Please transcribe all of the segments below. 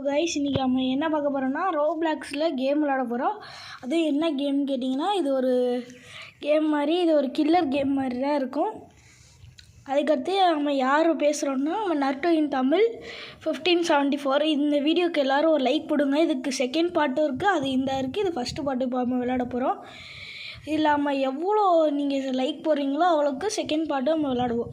Guys இன்றைக்கி நம்ம என்ன பார்க்க போகிறோம்னா ரோப்ளாக்ஸில் கேம் விளாட போகிறோம். அதுவும் என்ன கேம்னு கேட்டிங்கன்னா, இது ஒரு கேம் மாதிரி, இது ஒரு கில்லர் கேம் மாதிரி தான் இருக்கும். அதுக்கடுத்து நம்ம யார் பேசுகிறோன்னா, நம்ம நர்டு இன் தமிழ் 1574. இந்த வீடியோக்கு எல்லோரும் ஒரு லைக் போடுங்க. இதுக்கு செகண்ட் பார்ட்டும் இருக்குது, அது இந்த இருக்குது. இது ஃபஸ்ட்டு பார்ட்டு இப்போ நம்ம விளாட போகிறோம். இதில் நம்ம எவ்வளோ நீங்கள் லைக் போடுறீங்களோ அவ்வளோக்கு செகண்ட் பார்ட்டும் நம்ம விளாடுவோம்.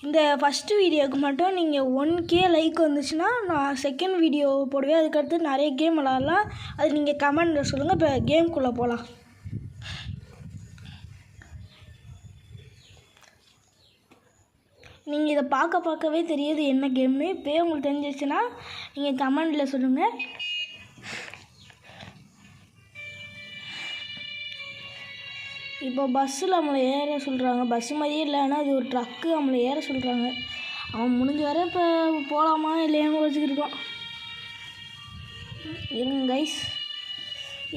இந்த ஃபஸ்ட்டு வீடியோவுக்கு மட்டும் நீங்கள் 1K லைக் வந்துச்சுன்னா நான் செகண்ட் வீடியோ போடுவேன். அதுக்கடுத்து நிறைய கேம் விளாட்லாம். அது நீங்கள் கமெண்டில் சொல்லுங்கள். இப்போ கேம்குள்ளே போகலாம். நீங்கள் இதை பார்க்கவே தெரியுது என்ன கேமு. இப்போயே உங்களுக்கு தெரிஞ்சிச்சுன்னா நீங்கள் கமெண்டில் சொல்லுங்கள். இப்போ பஸ்ஸில் நம்மளை ஏற சொல்கிறாங்க. பஸ்ஸு மாதிரியே இல்லை, ஆனால் அது ஒரு ட்ரக்கு. நம்மளை ஏற சொல்கிறாங்க. அவன் முடிஞ்ச வர இப்போ போகலாமா இல்லையான்னு யோசிச்சுக்கிருக்கோம். இருங்க கைஸ்,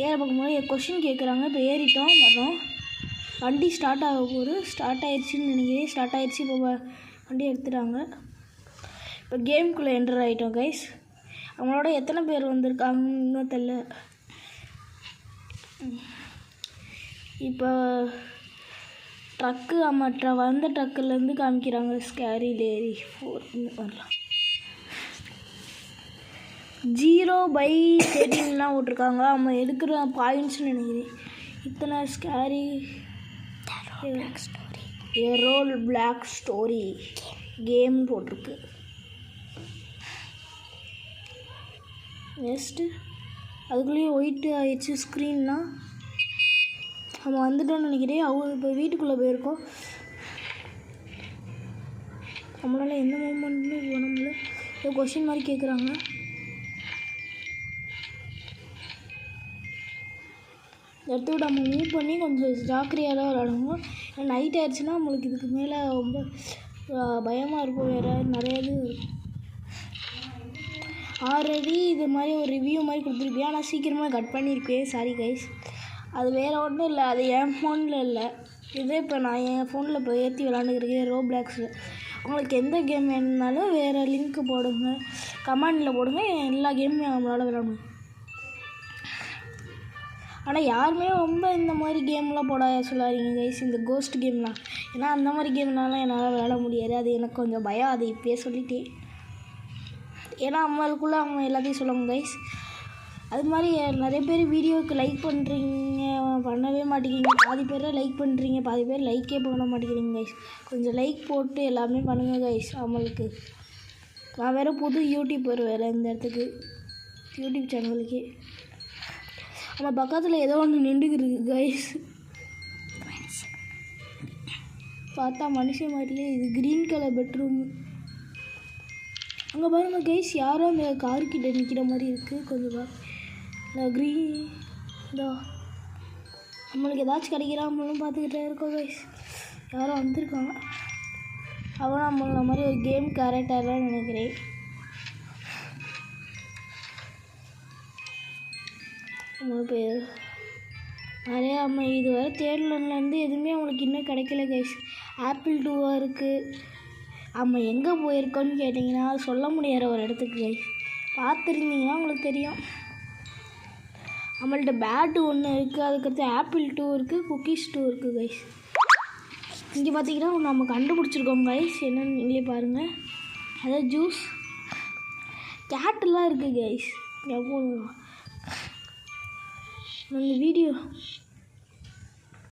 ஏற பார்க்கும்போது கொஷின் கேட்குறாங்க. இப்போ ஏறிட்டோம், வர்றோம். வண்டி ஸ்டார்ட் ஆக போகுது. ஸ்டார்ட் ஆயிடுச்சின்னு நினைக்கிறேன். ஸ்டார்ட் ஆயிடுச்சு. இப்போ வண்டி எடுத்துட்டாங்க. இப்போ கேமுக்குள்ளே என்டர் ஆகிட்டோம் கைஸ். அவங்களோட எத்தனை பேர் வந்திருக்காங்கன்னு இன்னும் தெரியல. இப்போ ட்ரக்கு வந்த ட்ரக்குலேருந்து காமிக்கிறாங்க. ஸ்கேரி லேரி 4 வரலாம். 0/13 விட்ருக்காங்க. அவங்க எடுக்கிற பாயிண்ட்ஸ்னு நினைக்கிறேன். இத்தனை scary role black story game போட்டிருக்கு. நெக்ஸ்ட்டு அதுக்குள்ளேயும் ஒயிட்டு ஆயிடுச்சு ஸ்க்ரீன்லாம். நம்ம வந்துட்டோன்னு நினைக்கிறேன். அவங்க இப்போ வீட்டுக்குள்ளே போயிருக்கோம். நம்மளால் எந்த மூமெண்ட்டுமே பண்ண முடியல. ஏதோ கொஷின் மாதிரி கேட்குறாங்க. எடுத்துக்கிட்டு நம்ம மூவ் பண்ணி கொஞ்சம் ஜாக்கிரதையாக தான் விளாடணும். ஏன்னா நைட் ஆயிடுச்சுன்னா நம்மளுக்கு இதுக்கு மேலே ரொம்ப பயமாக இருக்கும். வேறு நிறைய இது ஆல்ரெடி இது மாதிரி ஒரு ரிவ்யூ மாதிரி கொடுத்துருப்பேன், ஆனால் சீக்கிரமாக கட் பண்ணியிருப்பேன். Sorry guys. அது வேறு ஒன்றும் இல்லை, அது என் ஃபோனில் இல்லை. இதே இப்போ நான் என் ஃபோனில் இப்போ ஏற்றி விளாண்டுக்கிறேன் ரோப்ளாக்ஸு. உங்களுக்கு எந்த கேம் வேணுனாலும் வேறு லிங்க்கு போடுங்க, கமெண்டில் போடுங்க. எல்லா கேமும் நம்மளால் விளாடணும். ஆனால் யாருமே ரொம்ப இந்த மாதிரி கேம்லாம் போட சொல்லாதீங்க கைஸ், இந்த கோஸ்ட் கேம்லாம். ஏன்னா அந்த மாதிரி கேம்னாலும் என்னால் விளாட முடியாது. அது எனக்கு கொஞ்சம் பயம். அது இப்போயே சொல்லிட்டேன். ஏன்னா அவங்களுக்குள்ளே அவங்க எல்லாத்தையும் சொல்லுவாங்க கைஸ். அது மாதிரி நிறைய பேர் வீடியோவுக்கு லைக் பண்ணுறீங்க, பண்ணவே மாட்டேங்கிறீங்க. பாதி பேர் லைக் பண்ணுறீங்க, பாதி பேர் லைக்கே பண்ண மாட்டேங்கிறீங்க கைஸ். கொஞ்சம் லைக் போட்டு எல்லாமே பண்ணுங்கள் கைஸ். அவங்களுக்கு நான் வேறு புது யூடியூபர் வேறு இந்த இடத்துக்கு யூடியூப் சேனலுக்கு. நம்ம பக்கத்தில் ஏதோ ஒன்று நின்றுக்கிருக்கு கைஸ். பார்த்தா மனுஷன் மாதிரிலே இது க்ரீன் கலர் பெட்ரூம். அங்கே பாருங்கள் கைஸ், யாரும் அந்த கார்கிட்ட நிற்கிற மாதிரி இருக்குது. கொஞ்சம் இந்த க்ரீன் இதோ நம்மளுக்கு ஏதாச்சும் கிடைக்கிறாமலும் பார்த்துக்கிட்டே இருக்கோம் கைஸ். யாரும் வந்திருக்காங்க. அவன் நம்மள மாதிரி ஒரு கேம் கேரக்டர்லாம் நினைக்கிறேன். நம்மளுக்கு நிறையா நம்ம இது வரை தேடலன்லேருந்து எதுவுமே அவங்களுக்கு இன்னும் கிடைக்கல கைஸ். ஆப்பிள் 2 இருக்குது. நம்ம எங்கே போயிருக்கோன்னு கேட்டிங்கன்னா சொல்ல முடியாத ஒரு இடத்துக்கு கைஸ். பார்த்துருந்தீங்கன்னா உங்களுக்கு தெரியும். நம்மள்ட்ட பேட்டு ஒன்று இருக்குது, அதுக்கடுத்து ஆப்பிள் 2 இருக்குது, குக்கீஸ் 2 இருக்குது கைஸ். இங்கே பார்த்தீங்கன்னா நம்ம கண்டுபிடிச்சிருக்கோம் கைஸ். என்னென்னு நீங்களே பாருங்கள். அதாவது ஜூஸ் கேட்டெல்லாம் இருக்குது கைஸ். எவ்வளோ அந்த வீடியோ